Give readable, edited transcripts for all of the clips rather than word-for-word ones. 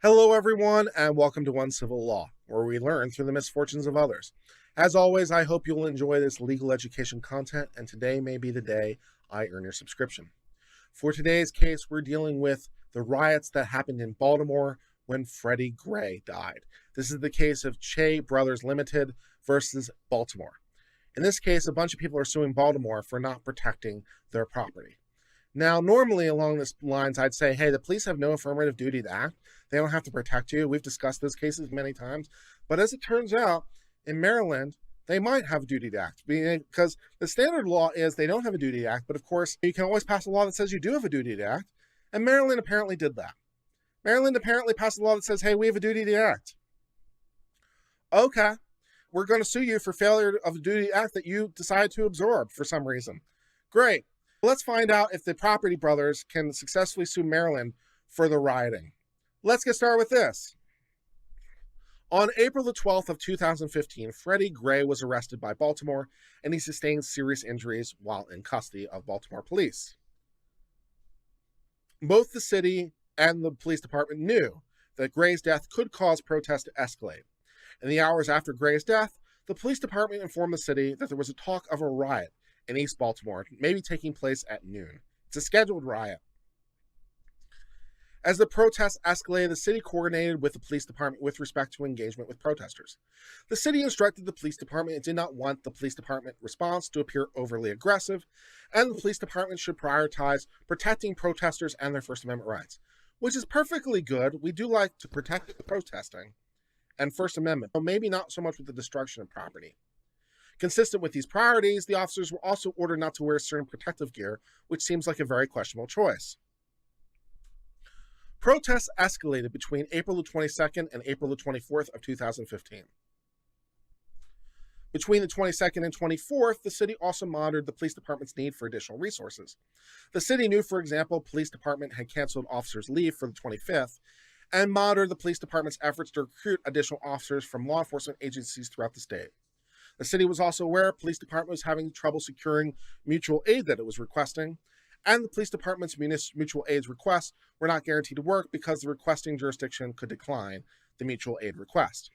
Hello, everyone, and welcome to Uncivil Law, where we learn through the misfortunes of others. As always, I hope you'll enjoy this legal education content, and today may be the day I earn your subscription. For today's case, we're dealing with the riots that happened in Baltimore when Freddie Gray died. This is the case of Che Brothers Limited versus Baltimore. In this case, a bunch of people are suing Baltimore for not protecting their property. Now, normally along these lines, I'd say, hey, the police have no affirmative duty to act. They don't have to protect you. We've discussed those cases many times. But as it turns out, in Maryland, they might have a duty to act because the standard law is they don't have a duty to act. But of course, you can always pass a law that says you do have a duty to act. And Maryland apparently did that. Maryland apparently passed a law that says, hey, we have a duty to act. Okay, we're going to sue you for failure of a duty to act that you decided to absorb for some reason. Great. Let's find out if the Property Brothers can successfully sue Maryland for the rioting. Let's get started with this. On April the 12th of 2015, Freddie Gray was arrested by Baltimore, and he sustained serious injuries while in custody of Baltimore police. Both the city and the police department knew that Gray's death could cause protests to escalate. In the hours after Gray's death, the police department informed the city that there was a talk of a riot in East Baltimore, maybe taking place at noon. It's a scheduled riot. As the protests escalated, the city coordinated with the police department with respect to engagement with protesters. The city instructed the police department it did not want the police department response to appear overly aggressive, and the police department should prioritize protecting protesters and their First Amendment rights, which is perfectly good. We do like to protect the protesting and First Amendment, but maybe not so much with the destruction of property. Consistent with these priorities, the officers were also ordered not to wear certain protective gear, which seems like a very questionable choice. Protests escalated between April the 22nd and April the 24th of 2015. Between the 22nd and 24th, the city also monitored the police department's need for additional resources. The city knew, for example, police department had canceled officers' leave for the 25th, and monitored the police department's efforts to recruit additional officers from law enforcement agencies throughout the state. The city was also aware the police department was having trouble securing mutual aid that it was requesting, and the police department's mutual aid requests were not guaranteed to work because the requesting jurisdiction could decline the mutual aid request.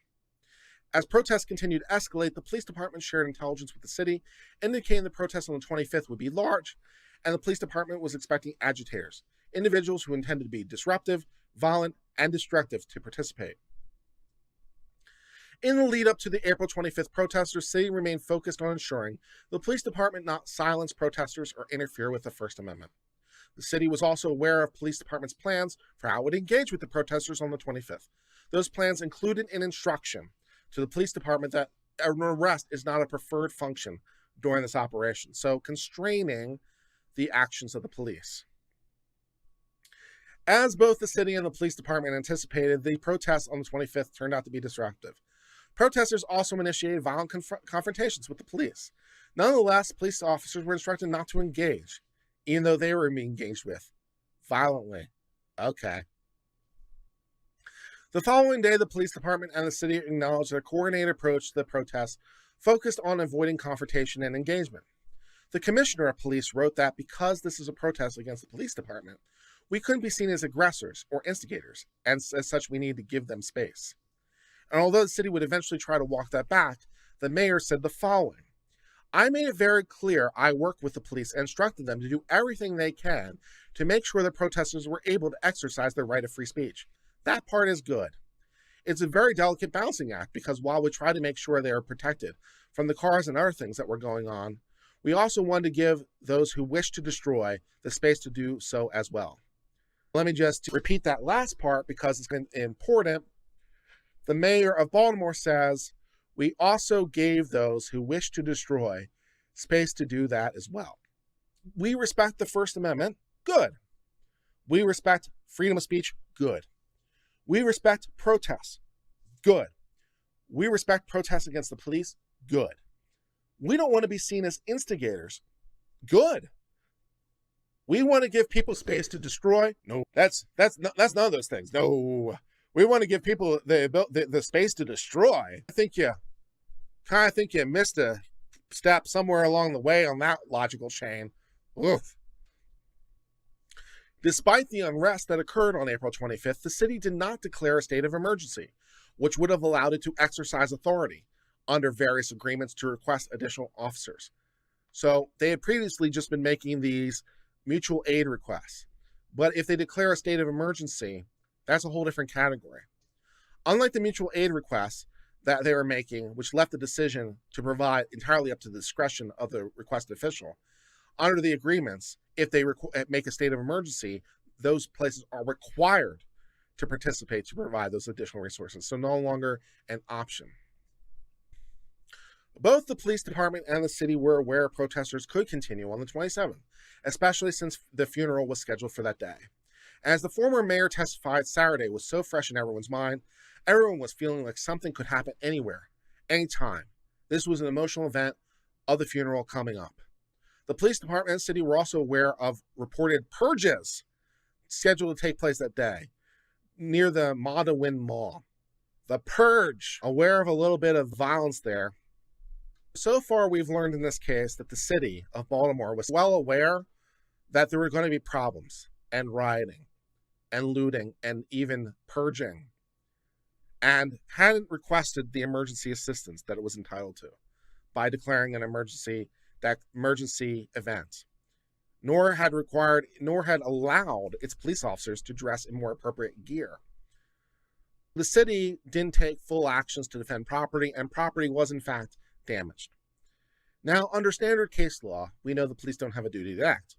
As protests continued to escalate, the police department shared intelligence with the city, indicating the protests on the 25th would be large, and the police department was expecting agitators, individuals who intended to be disruptive, violent, and destructive to participate. In the lead up to the April 25th protests, the city remained focused on ensuring the police department not silence protesters or interfere with the First Amendment. The city was also aware of police department's plans for how it would engage with the protesters on the 25th. Those plans included an instruction to the police department that an arrest is not a preferred function during this operation, so constraining the actions of the police. As both the city and the police department anticipated, the protests on the 25th turned out to be disruptive. Protesters also initiated violent confrontations with the police. Nonetheless, police officers were instructed not to engage, even though they were being engaged with violently. Okay. The following day, the police department and the city acknowledged that a coordinated approach to the protests focused on avoiding confrontation and engagement. The commissioner of police wrote that because this is a protest against the police department, we couldn't be seen as aggressors or instigators, and as such, we need to give them space. And although the city would eventually try to walk that back, the mayor said the following: I made it very clear I worked with the police and instructed them to do everything they can to make sure the protesters were able to exercise their right of free speech. That part is good. It's a very delicate balancing act because while we try to make sure they are protected from the cars and other things that were going on, we also wanted to give those who wish to destroy the space to do so as well. Let me just repeat that last part because it's important. The mayor of Baltimore says, we also gave those who wish to destroy space to do that as well. We respect the First Amendment. Good. We respect freedom of speech. Good. We respect protests. Good. We respect protests against the police. Good. We don't want to be seen as instigators. Good. We want to give people space to destroy. No, that's none of those things. No. We want to give people the space to destroy. I think you missed a step somewhere along the way on that logical chain. Oof. Despite the unrest that occurred on April 25th, the city did not declare a state of emergency, which would have allowed it to exercise authority under various agreements to request additional officers. So they had previously just been making these mutual aid requests. But if they declare a state of emergency, that's a whole different category. Unlike the mutual aid requests that they were making, which left the decision to provide entirely up to the discretion of the requested official, under the agreements, if they make a state of emergency, those places are required to participate to provide those additional resources, so no longer an option. Both the police department and the city were aware protesters could continue on the 27th, especially since the funeral was scheduled for that day. As the former mayor testified, Saturday was so fresh in everyone's mind, everyone was feeling like something could happen anywhere, anytime. This was an emotional event of the funeral coming up. The police department and the city were also aware of reported purges scheduled to take place that day near the Madawin Mall. The purge, aware of a little bit of violence there. So far, we've learned in this case that the city of Baltimore was well aware that there were going to be problems and rioting and looting and even purging, and hadn't requested the emergency assistance that it was entitled to by declaring an emergency event, nor had allowed its police officers to dress in more appropriate gear. The city didn't take full actions to defend property, and property was in fact damaged. Now, under standard case law, we know the police don't have a duty to act.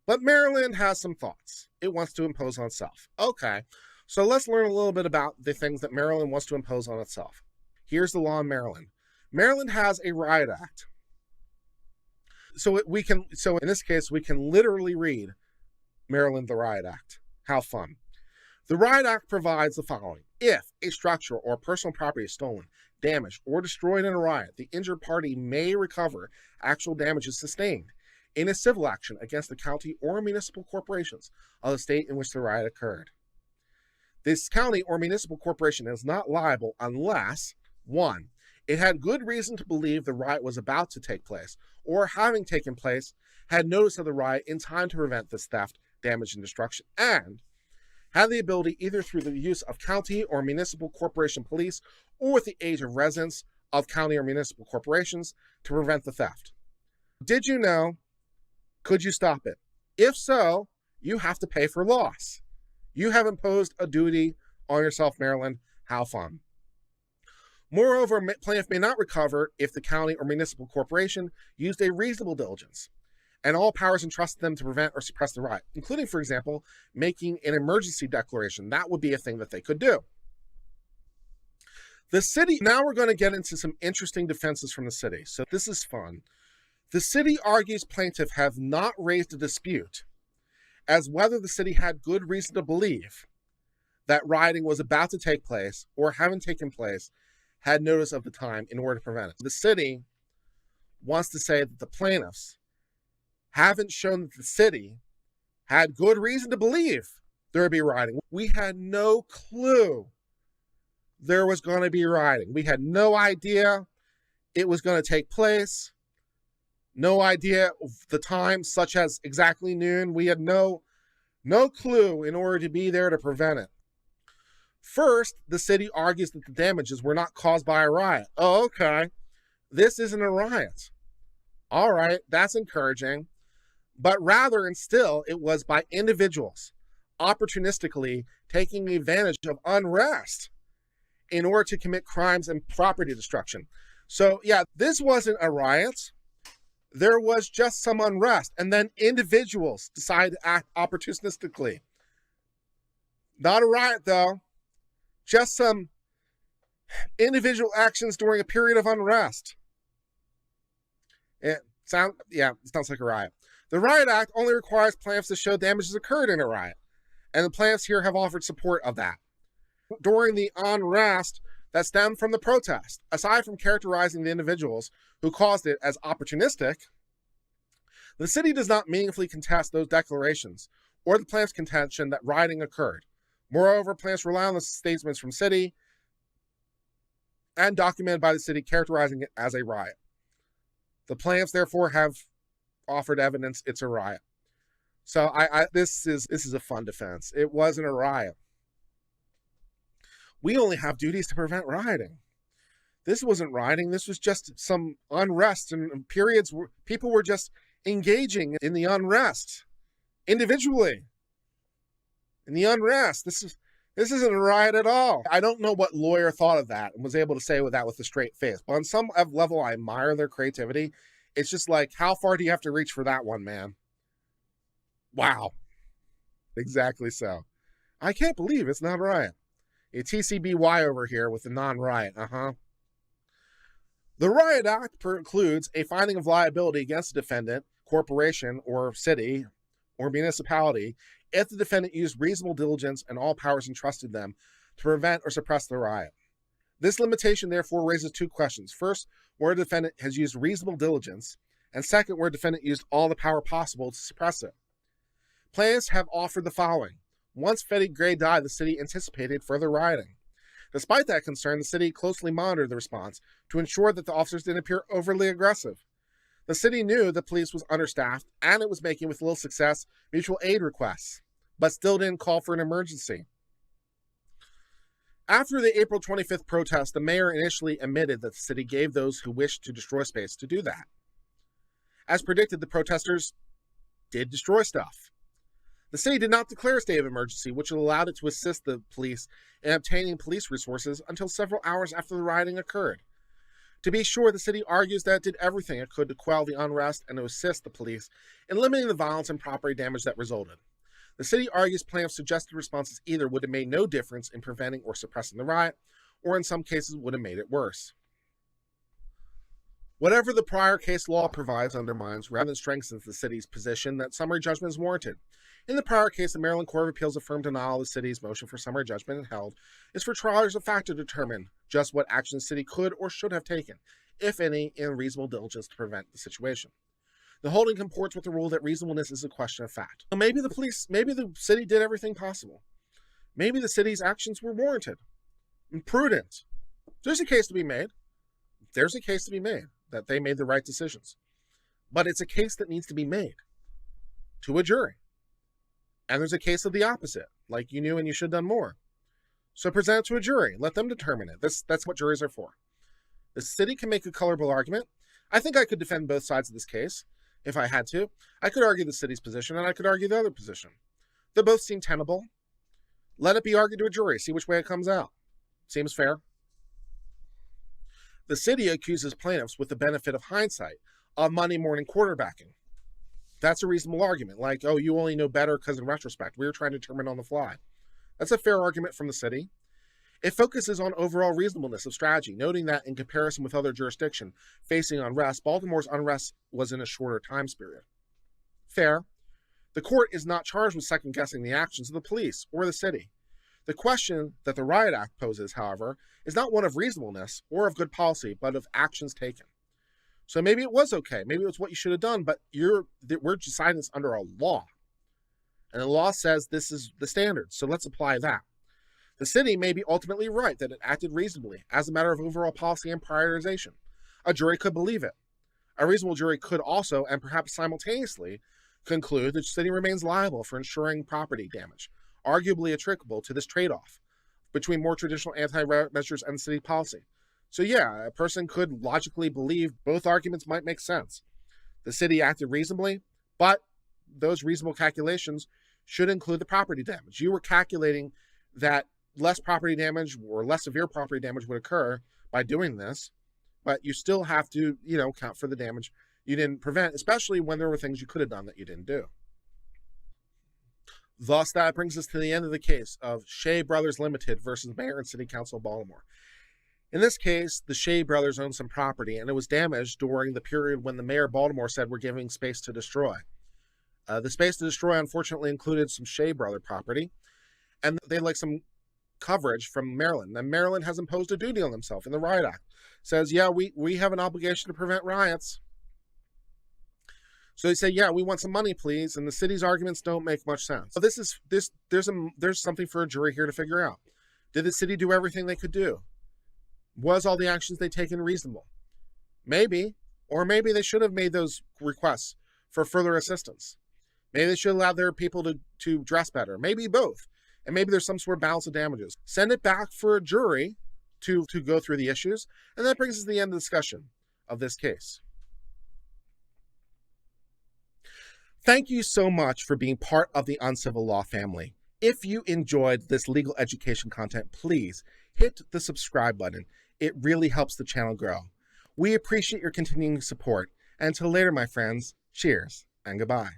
But Maryland has some thoughts it wants to impose on itself. Okay, so let's learn a little bit about the things that Maryland wants to impose on itself. Here's the law in Maryland. Maryland has a riot act. So in this case, we can literally read Maryland, the Riot Act. How fun. The Riot Act provides the following. If a structure or personal property is stolen, damaged, or destroyed in a riot, the injured party may recover actual damages sustained in a civil action against the county or municipal corporations of the state in which the riot occurred. This county or municipal corporation is not liable unless, 1, it had good reason to believe the riot was about to take place, or having taken place, had notice of the riot in time to prevent this theft, damage, and destruction, and had the ability, either through the use of county or municipal corporation police or with the aid of residents of county or municipal corporations, to prevent the theft. Did you know? Could you stop it? If so, you have to pay for loss. You have imposed a duty on yourself, Maryland. How fun. Moreover, plaintiff may not recover if the county or municipal corporation used a reasonable diligence and all powers entrusted them to prevent or suppress the riot, including, for example, making an emergency declaration. That would be a thing that they could do. The city, now we're going to get into some interesting defenses from the city. So this is fun. The city argues plaintiff have not raised a dispute as whether the city had good reason to believe that rioting was about to take place or having taken place, had notice of the time in order to prevent it. The city wants to say that the plaintiffs haven't shown that the city had good reason to believe there would be rioting. We had no clue there was going to be rioting. We had no idea it was going to take place. No idea of the time, such as exactly noon. We had no clue in order to be there to prevent it. First, the city argues that the damages were not caused by a riot. Oh, okay. This isn't a riot. All right, that's encouraging. But rather, and still, it was by individuals opportunistically taking advantage of unrest in order to commit crimes and property destruction. So, yeah, this wasn't a riot. There was just some unrest, and then individuals decided to act opportunistically. Not a riot, though. Just some individual actions during a period of unrest. It sounds like a riot. The Riot Act only requires plaintiffs to show damages occurred in a riot, and the plaintiffs here have offered support of that. During the unrest that stemmed from the protest, aside from characterizing the individuals who caused it as opportunistic, the city does not meaningfully contest those declarations or the plaintiff's contention that rioting occurred. Moreover, plaintiffs rely on the statements from city and documented by the city characterizing it as a riot. The plaintiffs, therefore, have offered evidence it's a riot. So this is a fun defense. It wasn't a riot. We only have duties to prevent rioting. This wasn't rioting. This was just some unrest and periods where people were just engaging in the unrest individually. In the unrest. This isn't a riot at all. I don't know what lawyer thought of that and was able to say that with a straight face. But on some level, I admire their creativity. It's just like, how far do you have to reach for that one, man? Wow. Exactly so. I can't believe it's not a riot. A TCBY over here with the non-riot. The Riot Act precludes a finding of liability against a defendant, corporation, or city, or municipality if the defendant used reasonable diligence and all powers entrusted them to prevent or suppress the riot. This limitation therefore raises two questions. First, where a defendant has used reasonable diligence, and second, where a defendant used all the power possible to suppress it. Plaintiffs have offered the following. Once Freddie Gray died, the city anticipated further rioting. Despite that concern, the city closely monitored the response to ensure that the officers didn't appear overly aggressive. The city knew the police was understaffed, and it was making, with little success, mutual aid requests, but still didn't call for an emergency. After the April 25th protest, the mayor initially admitted that the city gave those who wished to destroy space to do that. As predicted, the protesters did destroy stuff. The city did not declare a state of emergency, which allowed it to assist the police in obtaining police resources until several hours after the rioting occurred. To be sure, the city argues that it did everything it could to quell the unrest and to assist the police in limiting the violence and property damage that resulted. The city argues plaintiffs' suggested responses either would have made no difference in preventing or suppressing the riot, or in some cases would have made it worse. Whatever the prior case law provides undermines rather than strengthens the city's position that summary judgment is warranted. In the prior case, the Maryland Court of Appeals affirmed denial of the city's motion for summary judgment and held is for trials of fact to determine just what action the city could or should have taken, if any, in reasonable diligence to prevent the situation. The holding comports with the rule that reasonableness is a question of fact. So maybe the city did everything possible. Maybe the city's actions were warranted and prudent. There's a case to be made. There's a case to be made that they made the right decisions. But it's a case that needs to be made to a jury. And there's a case of the opposite, like you knew and you should have done more. So present it to a jury. Let them determine it. That's what juries are for. The city can make a colorable argument. I think I could defend both sides of this case if I had to. I could argue the city's position and I could argue the other position. They both seem tenable. Let it be argued to a jury. See which way it comes out. Seems fair. The city accuses plaintiffs, with the benefit of hindsight, of Monday morning quarterbacking. That's a reasonable argument, like, oh, you only know better because in retrospect, we were trying to determine on the fly. That's a fair argument from the city. It focuses on overall reasonableness of strategy, noting that in comparison with other jurisdictions facing unrest, Baltimore's unrest was in a shorter time period. Fair. The court is not charged with second-guessing the actions of the police or the city. The question that the Riot Act poses, however, is not one of reasonableness or of good policy, but of actions taken. So maybe it was okay. Maybe it was what you should have done, but we're deciding this under a law. And the law says this is the standard, so let's apply that. The city may be ultimately right that it acted reasonably as a matter of overall policy and prioritization. A jury could believe it. A reasonable jury could also, and perhaps simultaneously, conclude that the city remains liable for ensuring property damage, arguably attributable to this trade-off between more traditional anti-riot measures and city policy. So yeah, a person could logically believe both arguments might make sense. The city acted reasonably, but those reasonable calculations should include the property damage. You were calculating that less property damage or less severe property damage would occur by doing this, but you still have to, count for the damage you didn't prevent, especially when there were things you could have done that you didn't do. Thus, that brings us to the end of the case of Shea Brothers Limited versus Mayor and City Council of Baltimore. In this case, the Shea brothers owned some property, and it was damaged during the period when the mayor of Baltimore said we're giving space to destroy. The space to destroy, unfortunately, included some Shea brother property, and they'd like some coverage from Maryland. And Maryland has imposed a duty on themselves in the Riot Act. Says, yeah, we have an obligation to prevent riots. So they say, yeah, we want some money, please. And the city's arguments don't make much sense. So there's something for a jury here to figure out. Did the city do everything they could do? Was all the actions they taken reasonable? Maybe, or maybe they should have made those requests for further assistance. Maybe they should allow their people to dress better. Maybe both. And maybe there's some sort of balance of damages. Send it back for a jury to go through the issues. And that brings us to the end of the discussion of this case. Thank you so much for being part of the Uncivil Law family. If you enjoyed this legal education content, please hit the subscribe button. It really helps the channel grow. We appreciate your continuing support. And until later, my friends, cheers and goodbye.